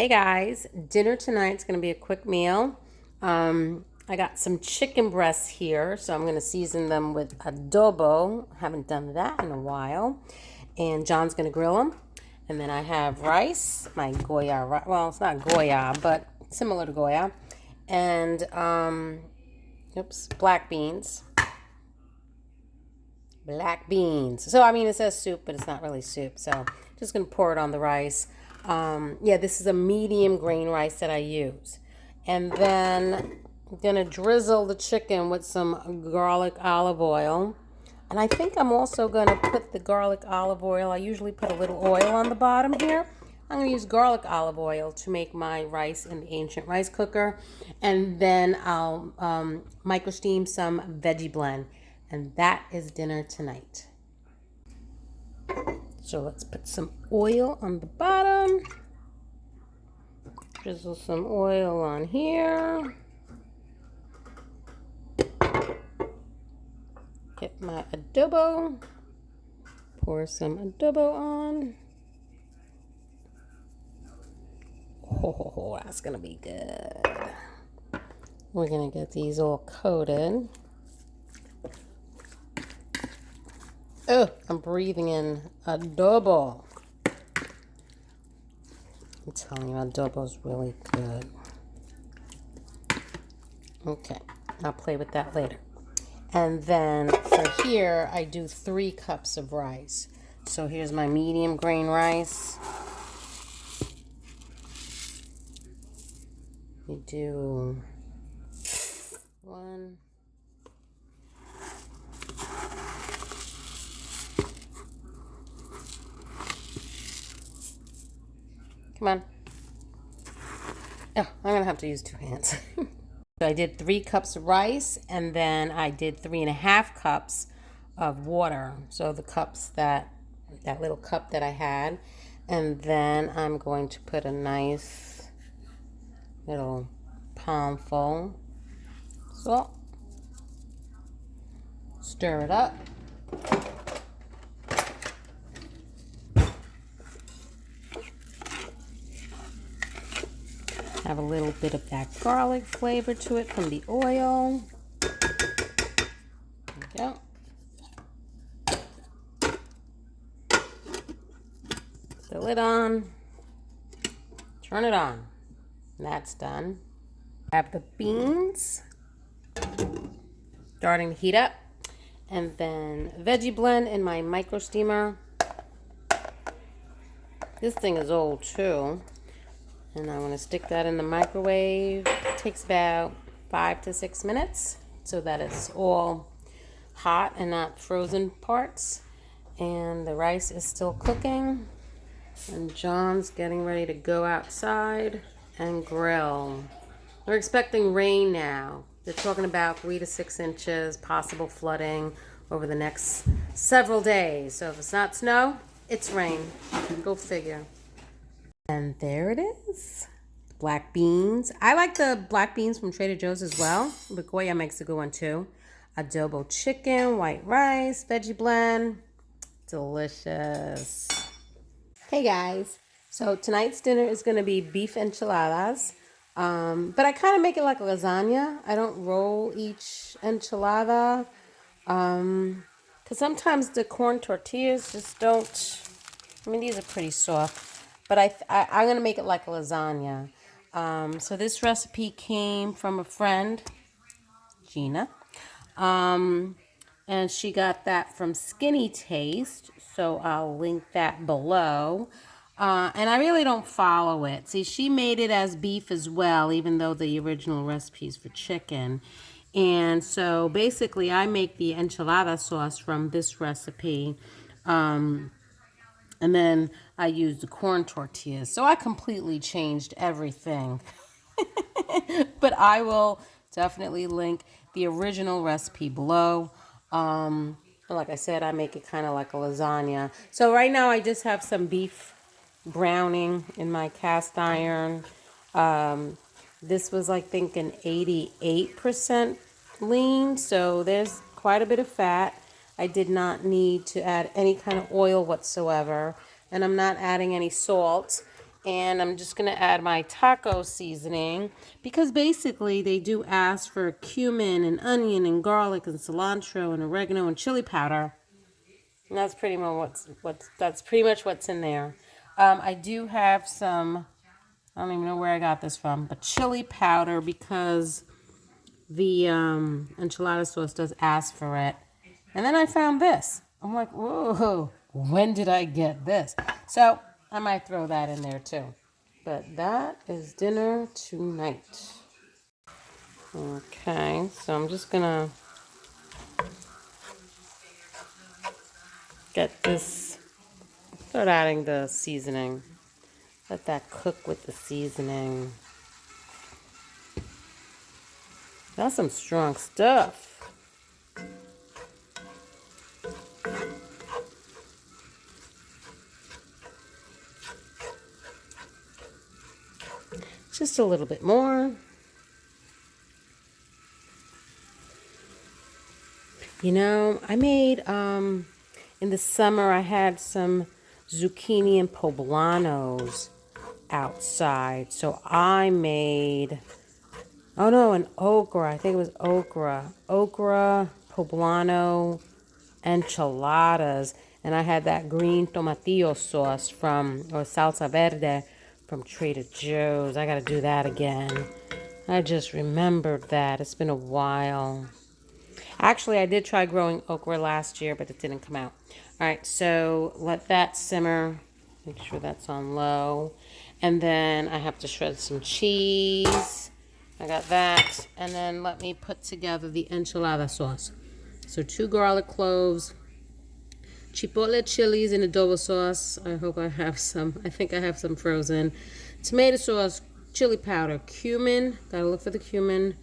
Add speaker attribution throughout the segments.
Speaker 1: Hey guys, dinner tonight's going to be a quick meal. I got some chicken breasts here, so I'm going to season them with adobo. Haven't done that in a while. And John's going to grill them. And then I have rice, my Goya, well, it's not Goya, but similar to Goya. And, black beans. Black beans. So, I mean, it says soup, but it's not really soup. So, just going to pour it on the rice. This is a medium grain rice that I use. And then I'm going to drizzle the chicken with some garlic olive oil. And I think I'm also going to put the garlic olive oil. I usually put a little oil on the bottom here. I'm going to use garlic olive oil to make my rice in the ancient rice cooker. And then I'll micro steam some veggie blend. And that is dinner tonight. So let's put some oil on the bottom. Drizzle some oil on here. Get my adobo. Pour some adobo on. Oh, that's gonna be good. We're gonna get these all coated. Oh, I'm breathing in adobo. I'm telling you, adobo's really good. Okay, I'll play with that later. And then for here, I do 3 cups of rice. So here's my medium grain rice. We do 1. Come on. Oh, I'm going to have to use 2 hands. So I did 3 cups of rice, and then I did 3.5 cups of water. So the cups that little cup that I had. And then I'm going to put a nice little palmful salt. Stir it up. Have a little bit of that garlic flavor to it from the oil. There we go. Put the lid on. Turn it on. And that's done. Have the beans starting to heat up. And then veggie blend in my micro steamer. This thing is old too. And I want to stick that in the microwave. It takes about 5 to 6 minutes so that it's all hot and not frozen parts. And the rice is still cooking. And John's getting ready to go outside and grill. We're expecting rain now. They're talking about 3 to 6 inches, possible flooding over the next several days. So if it's not snow, it's rain. Go figure. And there it is. Black beans. I like the black beans from Trader Joe's as well. But Goya makes a good one too. Adobo chicken, white rice, veggie blend. Delicious. Hey guys. So tonight's dinner is going to be beef enchiladas. But I kind of make it like a lasagna. I don't roll each enchilada. Because sometimes the corn tortillas just don't. I mean, these are pretty soft. But I'm going to make it like a lasagna. So this recipe came from a friend, Gina. And she got that from Skinny Taste. So I'll link that below. And I really don't follow it. See, she made it as beef as well, even though the original recipe is for chicken. And so basically I make the enchilada sauce from this recipe. And then I used the corn tortillas. So I completely changed everything. But I will definitely link the original recipe below. Like I said, I make it kind of like a lasagna. So right now I just have some beef browning in my cast iron. This was, I think, an 88% lean. So there's quite a bit of fat. I did not need to add any kind of oil whatsoever. And I'm not adding any salt. And I'm just going to add my taco seasoning because basically they do ask for cumin and onion and garlic and cilantro and oregano and chili powder. And that's pretty much what's in there. I do have some, I don't even know where I got this from, but chili powder because the enchilada sauce does ask for it. And then I found this. I'm like, whoa, when did I get this? So I might throw that in there too. But that is dinner tonight. Okay, so I'm just gonna get this, start adding the seasoning. Let that cook with the seasoning. That's some strong stuff. Just a little bit more. You know, I made, in the summer, I had some zucchini and poblanos outside. So I made, oh no, an okra. I think it was okra. Okra, poblano, enchiladas. And I had that green tomatillo sauce or salsa verde from Trader Joe's. I got to do that again. I just remembered that. It's been a while. Actually, I did try growing okra last year, but it didn't come out. All right, so let that simmer. Make sure that's on low. And then I have to shred some cheese. I got that. And then let me put together the enchilada sauce. So 2 garlic cloves, chipotle chilies in adobo sauce. I hope I have some. I think I have some frozen. Tomato sauce, chili powder, cumin. Gotta look for the cumin.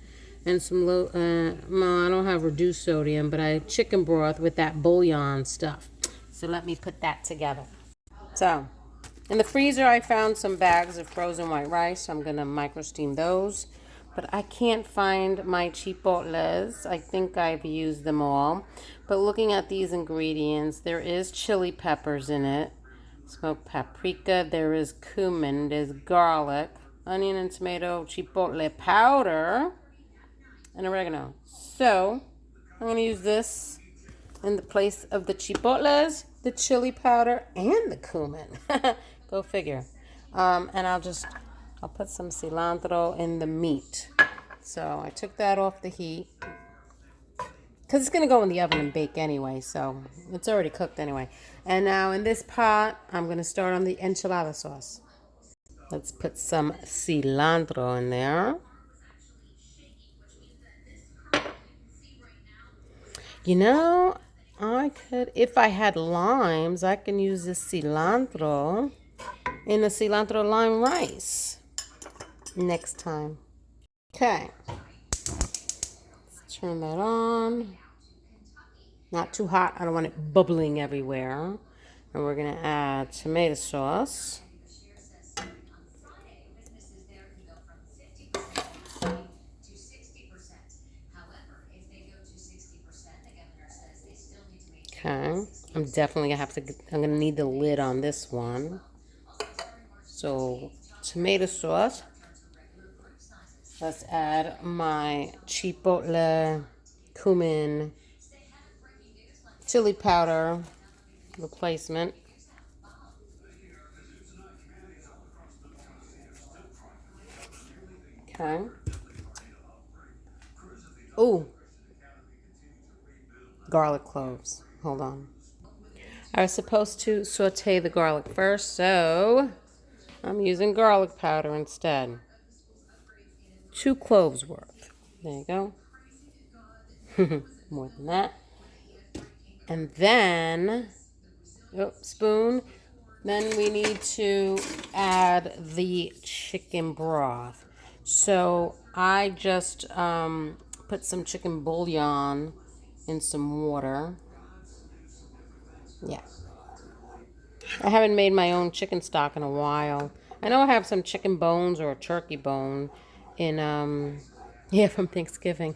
Speaker 1: And some low, well, I don't have reduced sodium, but I chicken broth with that bouillon stuff. So let me put that together. So, in the freezer, I found some bags of frozen white rice. I'm gonna micro steam those. But I can't find my chipotles. I think I've used them all. But looking at these ingredients, there is chili peppers in it, smoked paprika, there is cumin, there's garlic, onion and tomato, chipotle powder, and oregano. So I'm going to use this in the place of the chipotles, the chili powder, and the cumin. Go figure. And I'll put some cilantro in the meat. So I took that off the heat because it's going to go in the oven and bake anyway. So it's already cooked anyway. And now in this pot, I'm going to start on the enchilada sauce. Let's put some cilantro in there. You know, I could, if I had limes, I can use this cilantro in a cilantro lime rice next time. Okay. Let's turn that on. Not too hot. I don't want it bubbling everywhere. And we're going to add tomato sauce. Okay, I'm gonna need the lid on this one. So, tomato sauce. Let's add my chipotle, cumin, chili powder replacement. Okay. Ooh, garlic cloves. Hold on. I was supposed to saute the garlic first, so I'm using garlic powder instead. 2 cloves worth. There you go. More than that. And then, spoon. Then we need to add the chicken broth. So I just put some chicken bouillon in some water. Yeah. I haven't made my own chicken stock in a while. I know I have some chicken bones or a turkey bone in, from Thanksgiving.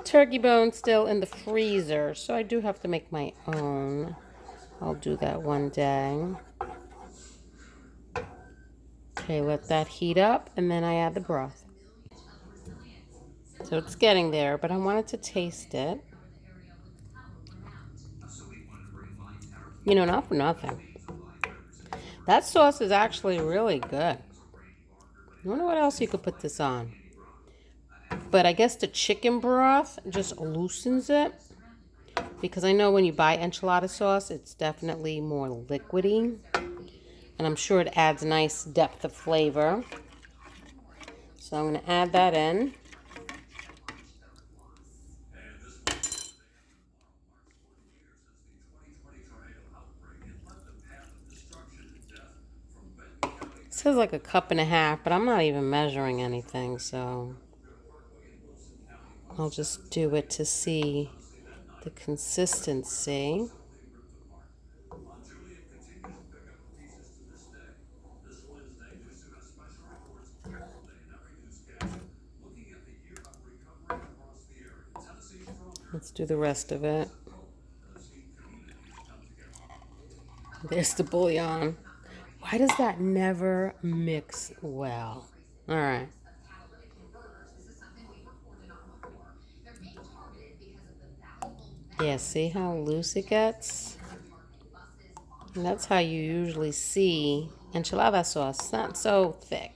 Speaker 1: Turkey bone still in the freezer, so I do have to make my own. I'll do that one day. Okay, let that heat up, and then I add the broth. So it's getting there, but I wanted to taste it. You know, not for nothing. That sauce is actually really good. I wonder what else you could put this on. But I guess the chicken broth just loosens it. Because I know when you buy enchilada sauce, it's definitely more liquidy. And I'm sure it adds nice depth of flavor. So I'm going to add that in. It says like a cup and a half, but I'm not even measuring anything, so I'll just do it to see the consistency. Let's do the rest of it. There's the bouillon. Why does that never mix well? All right. Yeah, see how loose it gets? And that's how you usually see enchilada sauce. It's not so thick.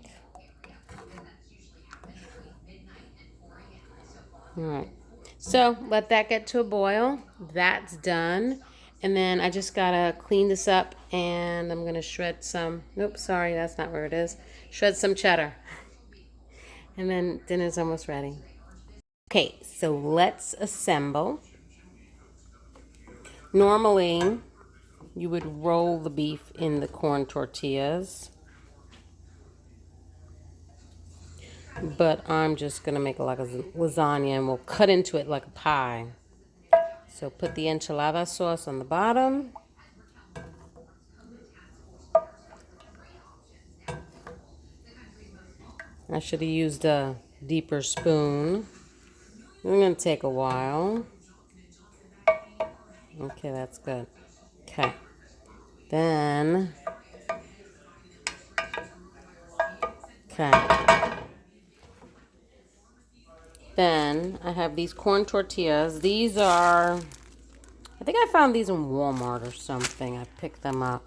Speaker 1: All right. So let that get to a boil. That's done. And then I just gotta clean this up and I'm gonna shred some, nope, sorry, that's not where it is. Shred some cheddar. And then dinner's almost ready. Okay, so let's assemble. Normally, you would roll the beef in the corn tortillas. But I'm just gonna make it like a lasagna and we'll cut into it like a pie. So put the enchilada sauce on the bottom. I should have used a deeper spoon. It's gonna take a while. Okay, that's good. Okay. Then, okay. Then I have these corn tortillas. These are, I think I found these in Walmart or something. I picked them up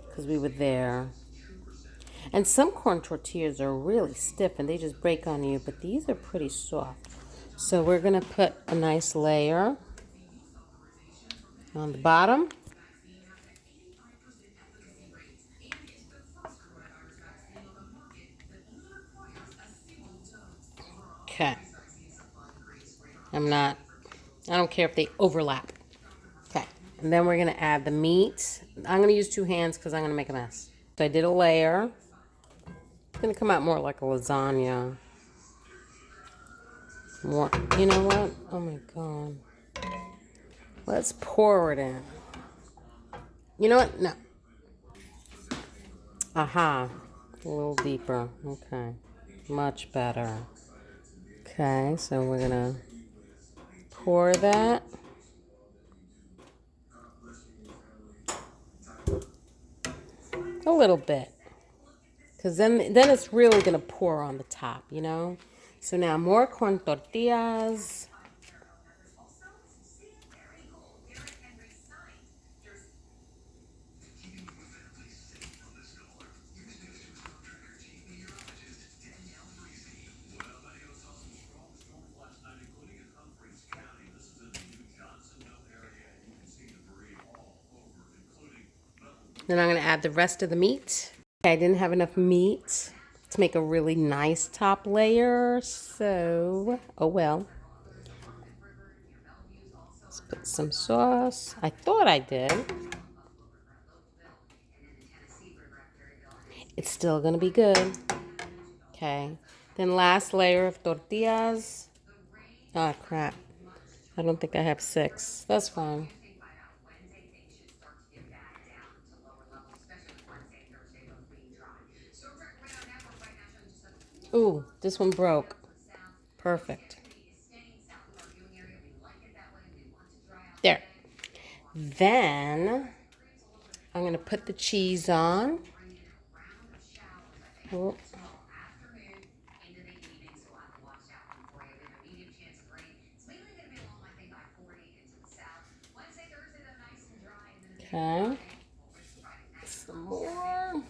Speaker 1: because we were there. And some corn tortillas are really stiff and they just break on you, but these are pretty soft. So we're gonna put a nice layer on the bottom. Okay. I don't care if they overlap. Okay. And then we're gonna add the meat. I'm gonna use 2 hands because I'm gonna make a mess. So I did a layer. It's gonna come out more like a lasagna. More, you know what? Oh my God. Let's pour it in. You know what? No. Aha. A little deeper. Okay. Much better. Okay, so we're gonna pour that. A little bit. Because then it's really gonna pour on the top, you know? So now more corn tortillas. Then I'm going to add the rest of the meat. Okay, I didn't have enough meat to make a really nice top layer, so, oh well. Let's put some sauce. I thought I did. It's still going to be good. Okay. Then last layer of tortillas. Ah, crap. I don't think I have 6. That's fine. Ooh, this one broke. Perfect. There. Then I'm going to put the cheese on. Oh. Okay. Some more.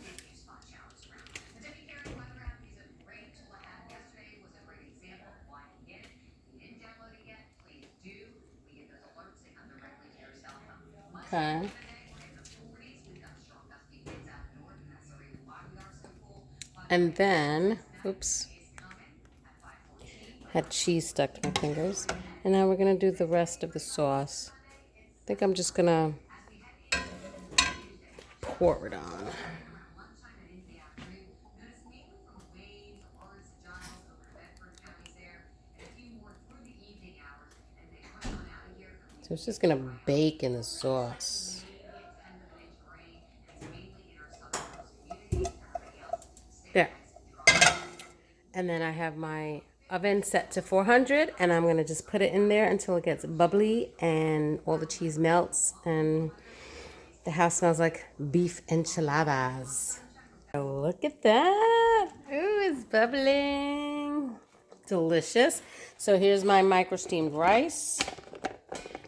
Speaker 1: Okay. And then, oops, had cheese stuck to my fingers. And now we're going to do the rest of the sauce. I think I'm just going to pour it on. So it's just going to bake in the sauce. There. And then I have my oven set to 400, and I'm going to just put it in there until it gets bubbly and all the cheese melts and the house smells like beef enchiladas. Oh, look at that. Ooh, it's bubbling. Delicious. So here's my micro steamed rice.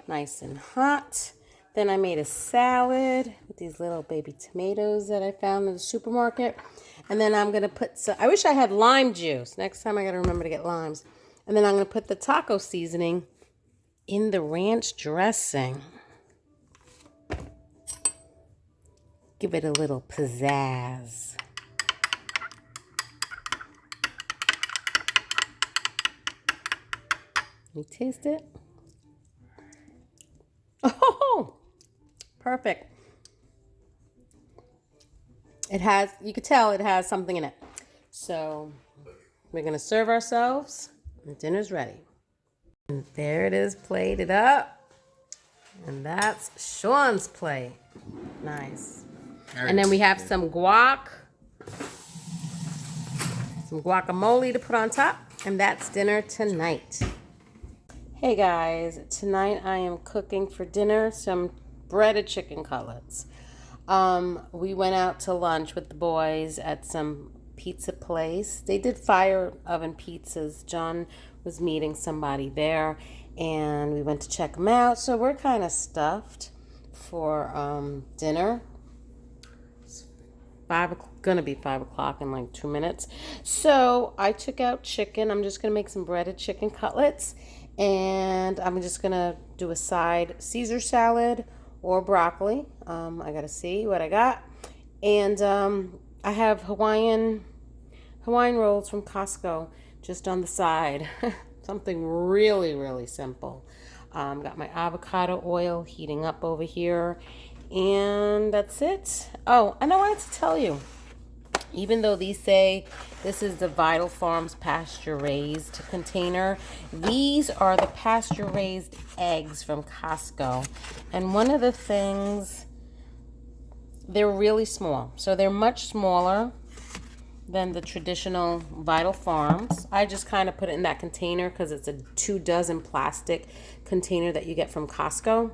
Speaker 1: Nice and hot. Then I made a salad with these little baby tomatoes that I found in the supermarket. And then I'm going to put some, I wish I had lime juice. Next time I got to remember to get limes. And then I'm going to put the taco seasoning in the ranch dressing. Give it a little pizzazz. Let me taste it. Oh, perfect. It has, you could tell it has something in it. So we're going to serve ourselves and dinner's ready. And there it is, plated up. And that's Sean's plate. Nice. And then we have some guac, some guacamole to put on top. And that's dinner tonight. Hey guys, tonight I am cooking for dinner some breaded chicken cutlets. We went out to lunch with the boys at some pizza place. They did fire oven pizzas. John was meeting somebody there and we went to check them out. So we're kind of stuffed for dinner. It's gonna be 5 o'clock in like 2 minutes. So I took out chicken. I'm just gonna make some breaded chicken cutlets. And I'm just gonna do a side Caesar salad or broccoli. I gotta see what I got. And I have Hawaiian rolls from Costco just on the side. Something really, really simple. Got my avocado oil heating up over here. And that's it. Oh, and I wanted to tell you, even though these say this is the Vital Farms pasture raised container, these are the pasture raised eggs from Costco. And one of the things, they're really small. So they're much smaller than the traditional Vital Farms. I just kind of put it in that container because it's a 2 dozen plastic container that you get from Costco.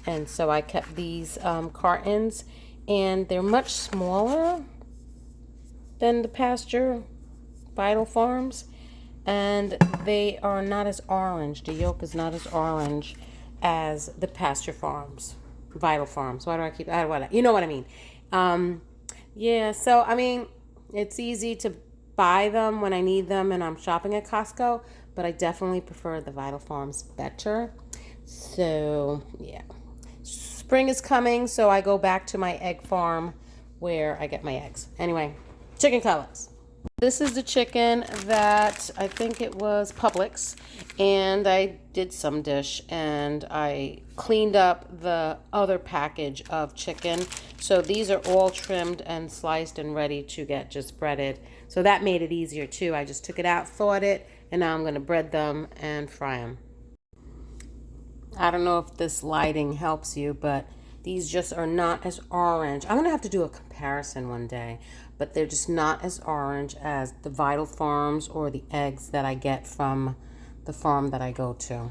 Speaker 1: And so I kept these cartons, and they're much smaller than the pasture Vital Farms, and they are not as orange. The yolk is not as orange as the pasture farms, Vital Farms. Why do I keep, you know what I mean? Yeah, so I mean, it's easy to buy them when I need them and I'm shopping at Costco, but I definitely prefer the Vital Farms better. So yeah, spring is coming, so I go back to my egg farm where I get my eggs. Anyway, chicken cutlets. This is the chicken that I think it was Publix, and I did some dish and I cleaned up the other package of chicken. So these are all trimmed and sliced and ready to get just breaded. So that made it easier too. I just took it out, thawed it, and now I'm going to bread them and fry them. I don't know if this lighting helps you, but these just are not as orange. I'm going to have to do a comparison one day, but they're just not as orange as the Vital Farms or the eggs that I get from the farm that I go to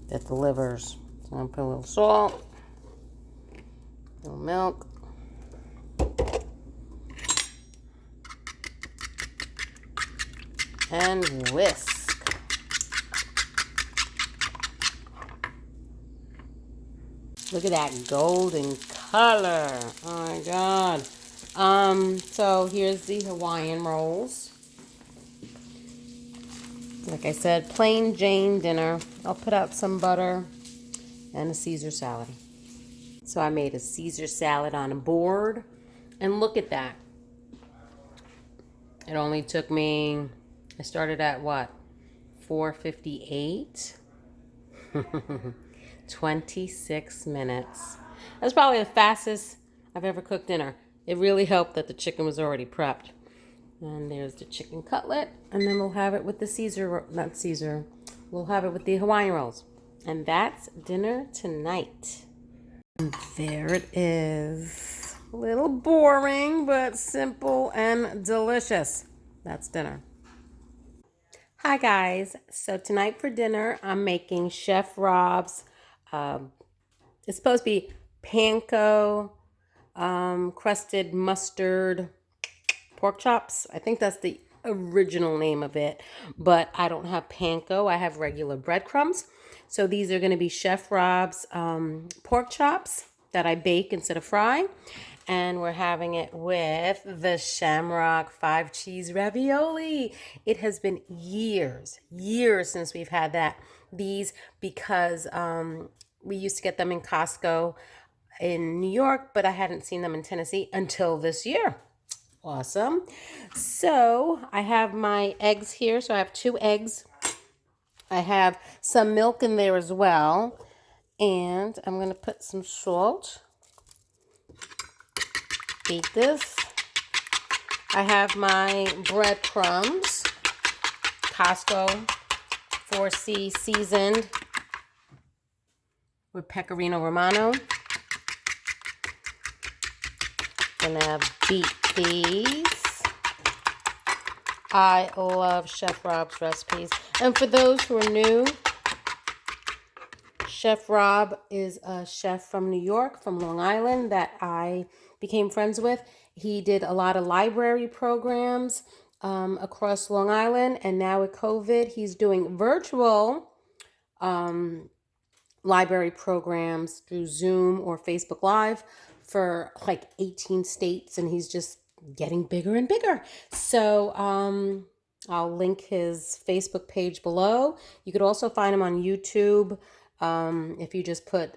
Speaker 1: that delivers. So I'm going to put a little salt, a little milk, and whisk. Look at that golden color. Oh my God. So here's the Hawaiian rolls. Like I said, plain Jane dinner. I'll put out some butter and a Caesar salad. So I made a Caesar salad on a board. And look at that. It only took me, I started at what? 4:58. 26 minutes. That's probably the fastest I've ever cooked dinner. It really helped that the chicken was already prepped. And there's the chicken cutlet. And then we'll have it with the we'll have it with the Hawaiian rolls. And that's dinner tonight. And there it is. A little boring, but simple and delicious. That's dinner. Hi guys. So tonight for dinner, I'm making Chef Rob's, it's supposed to be panko, crusted mustard pork chops. I think that's the original name of it, but I don't have panko. I have regular breadcrumbs. So these are going to be Chef Rob's pork chops that I bake instead of fry. And we're having it with the Shamrock 5 cheese ravioli. It has been years since we've had these because we used to get them in Costco in New York, but I hadn't seen them in Tennessee until this year. Awesome. So I have my eggs here. So I have 2 eggs. I have some milk in there as well. And I'm going to put some salt. Beat this. I have my breadcrumbs. Costco 4C seasoned with Pecorino Romano. Gonna beat these. I love Chef Rob's recipes. And for those who are new, Chef Rob is a chef from New York, from Long Island, that I became friends with. He did a lot of library programs across Long Island, and now with COVID, he's doing virtual library programs through Zoom or Facebook Live for like 18 states, and he's just getting bigger and bigger. So I'll link his Facebook page below. You could also find him on YouTube if you just put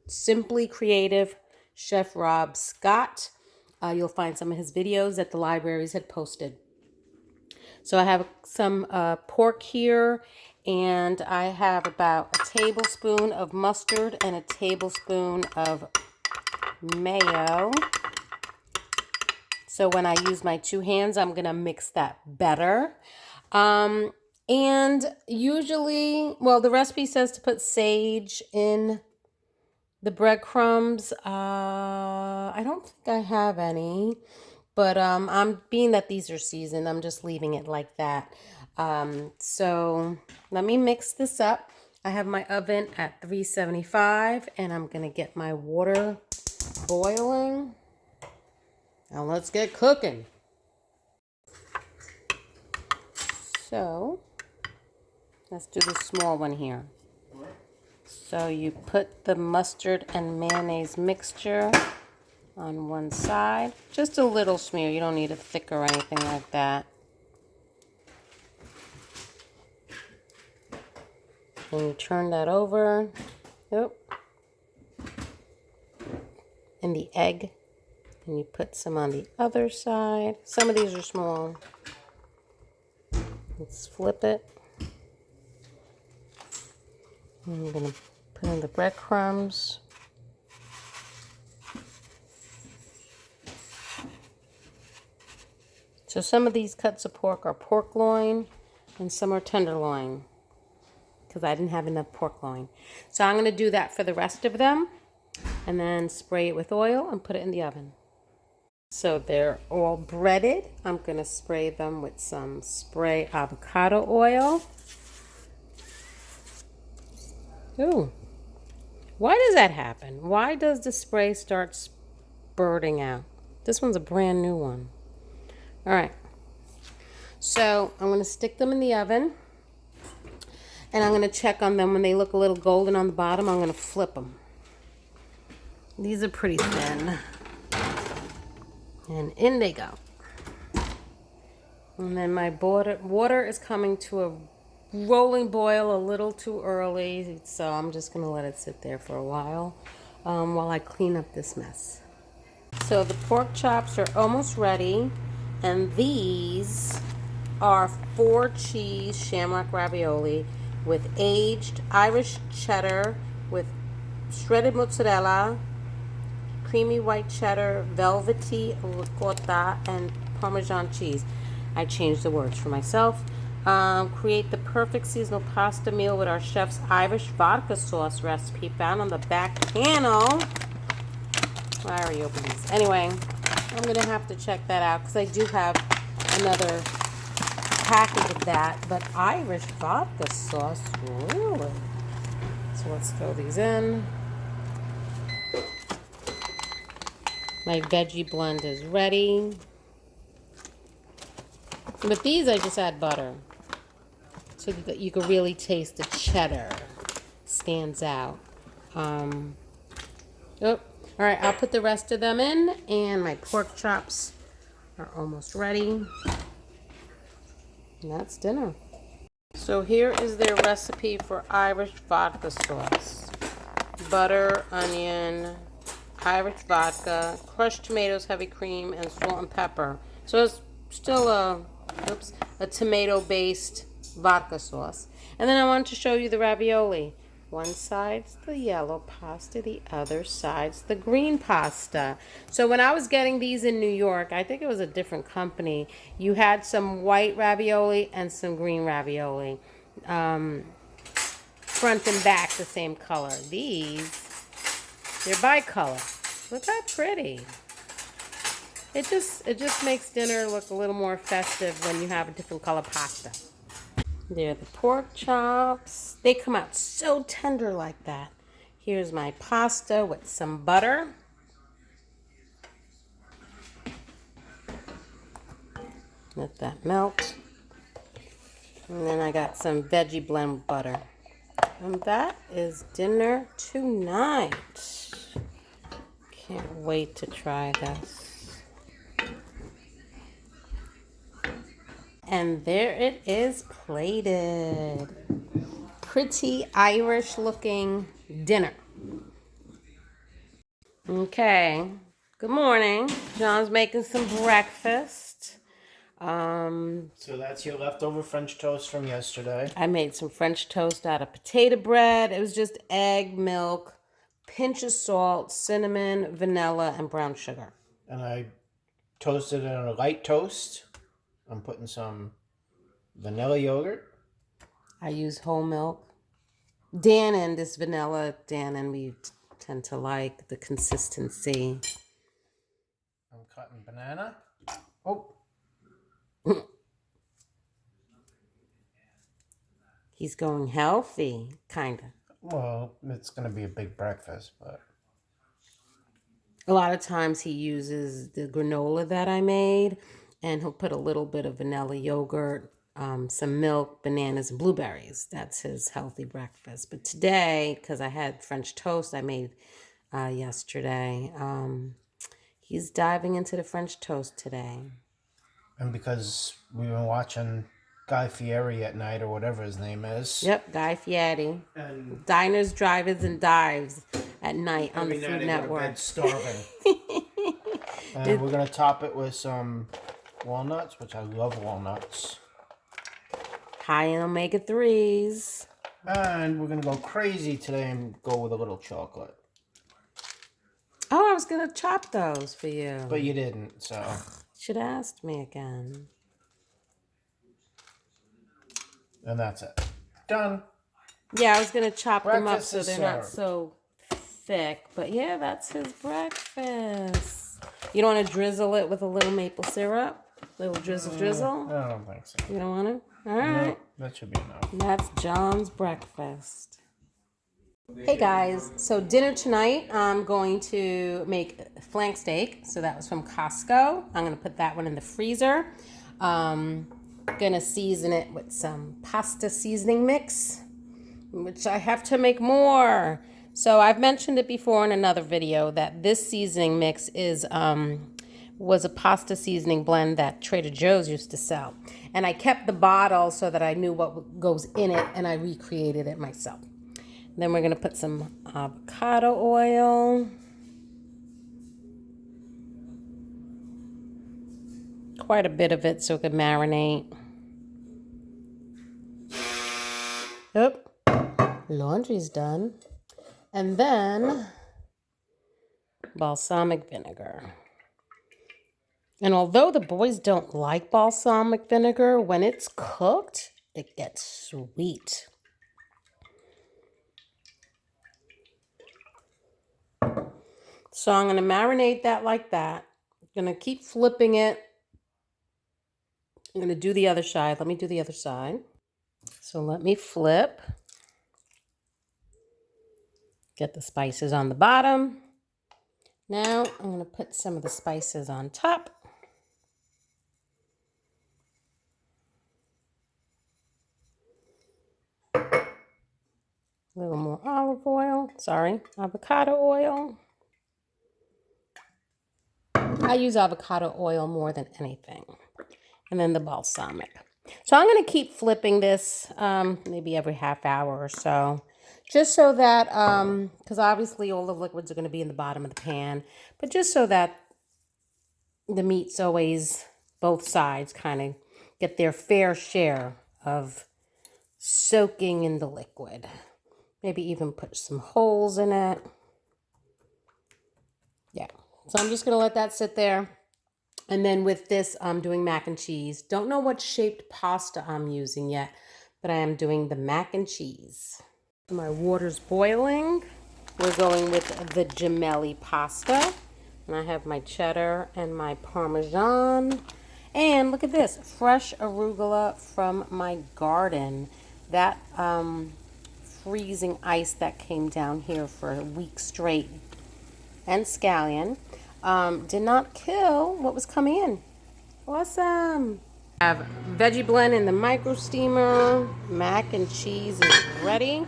Speaker 1: Simply Creative Chef Rob Scott. You'll find some of his videos that the libraries had posted. So I have some pork here, and I have about a tablespoon of mustard and a tablespoon of mayo. So when I use my 2 hands, I'm going to mix that better. And usually, well, the recipe says to put sage in the breadcrumbs. I don't think I have any, but I'm being that these are seasoned, I'm just leaving it like that. So let me mix this up. I have my oven at 375, and I'm gonna get my water boiling. Now let's get cooking. So let's do the small one here. So you put the mustard and mayonnaise mixture on one side. Just a little smear. You don't need it thick or anything like that. And you turn that over. Yep. And the egg. And you put some on the other side. Some of these are small. Let's flip it. And I'm going to put in the breadcrumbs. So some of these cuts of pork are pork loin and some are tenderloin because I didn't have enough pork loin. So I'm going to do that for the rest of them and then spray it with oil and put it in the oven. So they're all breaded. I'm going to spray them with some spray avocado oil. Ooh, why does that happen? Why does the spray start spurting out? This one's a brand new one. All right. So I'm going to stick them in the oven. And I'm going to check on them when they look a little golden on the bottom. I'm going to flip them. These are pretty thin. And in they go. And then my water is coming to a rolling boil a little too early. So I'm just going to let it sit there for a while I clean up this mess. So the pork chops are almost ready. And these are 4 cheese shamrock ravioli with aged Irish cheddar with shredded mozzarella, creamy white cheddar, velvety ricotta, and Parmesan cheese. I changed the words for myself. Create the perfect seasonal pasta meal with our chef's Irish vodka sauce recipe found on the back panel. I already opened these. Anyway, I'm going to have to check that out because I do have another package of that, but Irish vodka sauce, really? So let's throw these in. My veggie blend is ready. With these, I just add butter so that you can really taste the cheddar. Stands out. All right, I'll put the rest of them in, and my pork chops are almost ready. And that's dinner. So here is their recipe for Irish vodka sauce. Butter, onion, Irish vodka, crushed tomatoes, heavy cream, and salt and pepper. So it's still a tomato-based vodka sauce. And then I wanted to show you the ravioli. One side's the yellow pasta, the other side's the green pasta. So when I was getting these in New York, I think it was a different company. You had some white ravioli and some green ravioli. Front and back the same color. These, they're bicolor. Look how pretty. It just makes dinner look a little more festive when you have a different color pasta. There are the pork chops. They come out so tender like that. Here's my pasta with some butter. Let that melt. And then I got some veggie blend butter. And that is dinner tonight. Can't wait to try this. And there it is plated. Pretty Irish looking dinner. Okay, good morning. John's making some breakfast.
Speaker 2: So that's your leftover French toast from yesterday.
Speaker 1: I made some French toast out of potato bread. It was just egg, milk, pinch of salt, cinnamon, vanilla, and brown sugar.
Speaker 2: And I toasted it on a light toast. I'm putting some vanilla yogurt.
Speaker 1: I use whole milk. Dannon, this vanilla Dannon, we tend to like the consistency.
Speaker 2: I'm cutting banana. Oh.
Speaker 1: He's going healthy, kind of.
Speaker 2: Well, it's going to be a big breakfast, but...
Speaker 1: A lot of times he uses the granola that I made, and he'll put a little bit of vanilla yogurt, some milk, bananas, and blueberries. That's his healthy breakfast. But today, because I had French toast I made yesterday, he's diving into the French toast today.
Speaker 2: And because we've been watching Guy Fieri at night, or whatever his name is.
Speaker 1: Yep, Guy Fieri.
Speaker 2: And
Speaker 1: Diners, Drive-Ins, and Dives at night on the
Speaker 2: every
Speaker 1: Food
Speaker 2: night
Speaker 1: Network.
Speaker 2: I go to bed starving. And we're going to top it with some walnuts, which I love walnuts.
Speaker 1: High in omega-3s.
Speaker 2: And we're going to go crazy today and go with a little chocolate.
Speaker 1: Oh, I was going to chop those for you.
Speaker 2: But you didn't, so...
Speaker 1: Should have asked me again.
Speaker 2: And that's it. Done.
Speaker 1: Yeah, I was going to chop them up
Speaker 2: Breakfast
Speaker 1: so
Speaker 2: is
Speaker 1: they're not
Speaker 2: served.
Speaker 1: so thick. But yeah, that's his breakfast. You don't want to drizzle it with a little maple syrup? Little drizzle?
Speaker 2: I don't think so.
Speaker 1: You don't want to? All right.
Speaker 2: No, that should be enough.
Speaker 1: That's John's breakfast. Hey guys, so dinner tonight, I'm going to make flank steak. So that was from Costco. I'm going to put that one in the freezer. Gonna season it with some pasta seasoning mix, which I have to make more. So I've mentioned it before in another video that this seasoning mix was a pasta seasoning blend that Trader Joe's used to sell. And I kept the bottle so that I knew what goes in it, and I recreated it myself. Then we're gonna put some avocado oil. Quite a bit of it so it could marinate. Yep. Laundry's done. And then balsamic vinegar. And although the boys don't like balsamic vinegar, when it's cooked, it gets sweet. So I'm going to marinate that like that. I'm going to keep flipping it. I'm going to do the other side. Let me do the other side. So let me flip. Get the spices on the bottom. Now I'm going to put some of the spices on top. A little more olive oil. Sorry, avocado oil. I use avocado oil more than anything. And then the balsamic. So I'm going to keep flipping this maybe every half hour or so. Just so that, because obviously all the liquids are going to be in the bottom of the pan. But just so that the meat's always, both sides kind of get their fair share of soaking in the liquid. Maybe even put some holes in it. Yeah. So I'm just going to let that sit there. And then with this, I'm doing mac and cheese. Don't know what shaped pasta I'm using yet, but I am doing the mac and cheese. My water's boiling. We're going with the gemelli pasta. And I have my cheddar and my Parmesan. And look at this, fresh arugula from my garden. That freezing ice that came down here for a week straight. And scallion. Did not kill what was coming in. Awesome. I have veggie blend in the micro steamer. Mac and cheese is ready.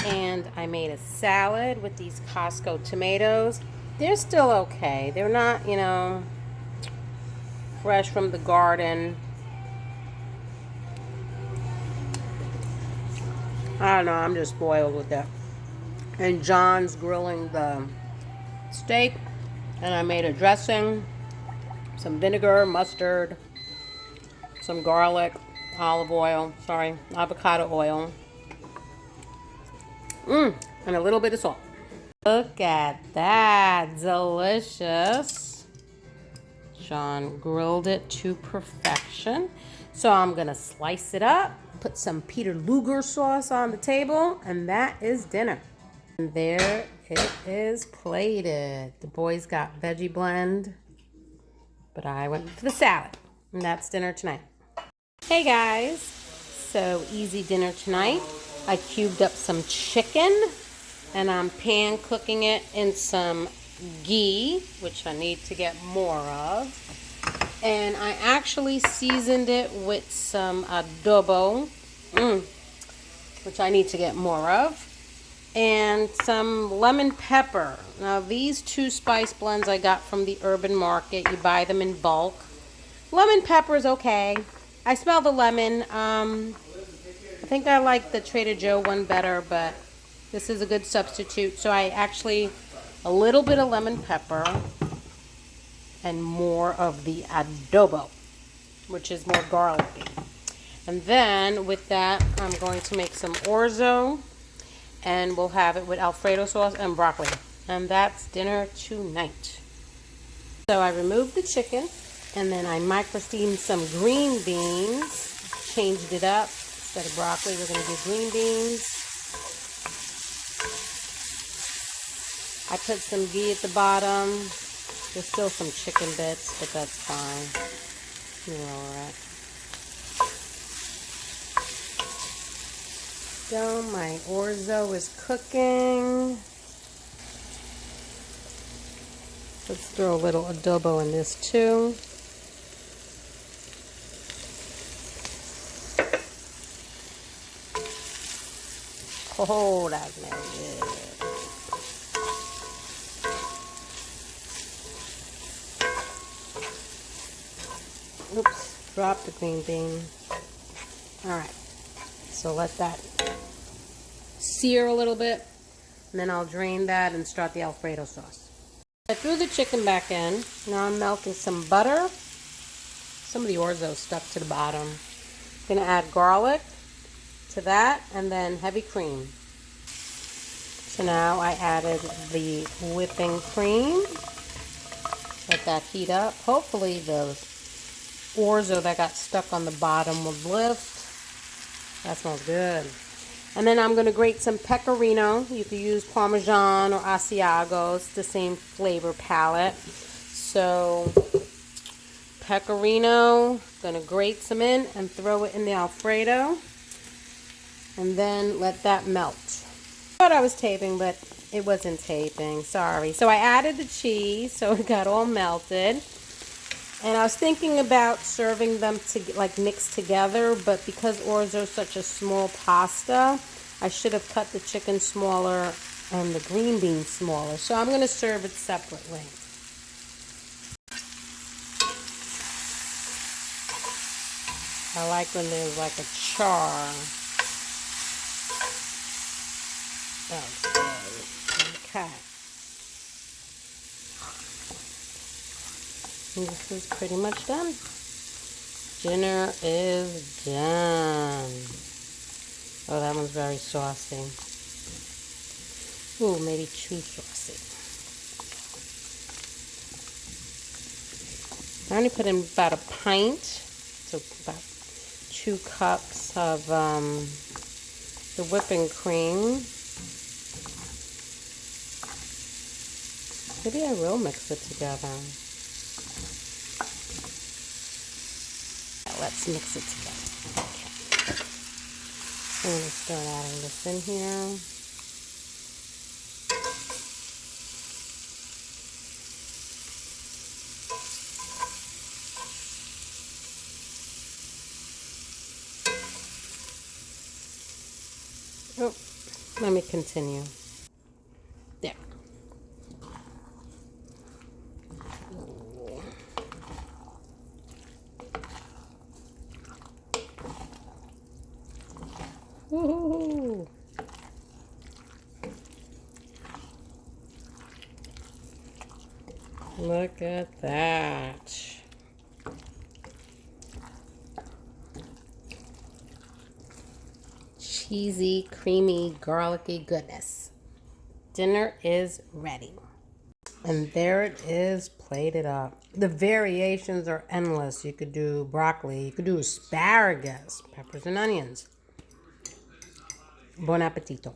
Speaker 1: And I made a salad with these Costco tomatoes. They're still okay. They're not, you know, fresh from the garden. I don't know. I'm just spoiled with that. And John's grilling the steak. And I made a dressing, some vinegar, mustard, some garlic, avocado oil. And a little bit of salt. Look at that, delicious. John grilled it to perfection. So I'm gonna slice it up, put some Peter Luger sauce on the table, and that is dinner. And there it is plated. The boys got veggie blend, but I went for the salad. And that's dinner tonight. Hey guys, so easy dinner tonight. I cubed up some chicken and I'm pan cooking it in some ghee, which I need to get more of. And I actually seasoned it with some adobo, which I need to get more of. And some lemon pepper. Now these two spice blends I got from the urban market. You buy them in bulk. Lemon pepper is okay. I smell the lemon. I think I like the Trader Joe one better, but this is a good substitute. So I actually, a little bit of lemon pepper and more of the adobo, which is more garlicky. And then with that, I'm going to make some orzo. And we'll have it with Alfredo sauce and broccoli. And that's dinner tonight. So I removed the chicken. And then I micro-steamed some green beans. Changed it up. Instead of broccoli, we're going to do green beans. I put some ghee at the bottom. There's still some chicken bits, but that's fine. Lower it. So my orzo is cooking. Let's throw a little adobo in this too. Oh, that smells good. Oops, drop the green bean. All right, so let that sear a little bit, and then I'll drain that and start the Alfredo sauce. I threw the chicken back in. Now I'm melting some butter. Some of the orzo stuck to the bottom. I'm gonna add garlic to that, and then heavy cream. So now I added the whipping cream. Let that heat up. Hopefully the orzo that got stuck on the bottom will lift. That smells good. And then I'm going to grate some pecorino. You could use Parmesan or Asiago. It's the same flavor palette. So pecorino, going to grate some in and throw it in the Alfredo. And then let that melt. I thought I was taping, but it wasn't taping. Sorry. So I added the cheese, so it got all melted. And I was thinking about serving them to like mixed together, but because orzo is such a small pasta, I should have cut the chicken smaller and the green beans smaller. So I'm going to serve it separately. I like when there's like a char. Okay. And this is pretty much done. Dinner is done. Oh, that one's very saucy. Ooh, maybe too saucy. I only put in about a pint, so about 2 cups of the whipping cream. Maybe I will mix it together. Let's mix it together. Okay. I'm going to start adding this in here. Oh, let me continue. There. Woohoo! Look at that. Cheesy, creamy, garlicky goodness. Dinner is ready. And there it is, plated up. The variations are endless. You could do broccoli, you could do asparagus, peppers and onions. Buon appetito.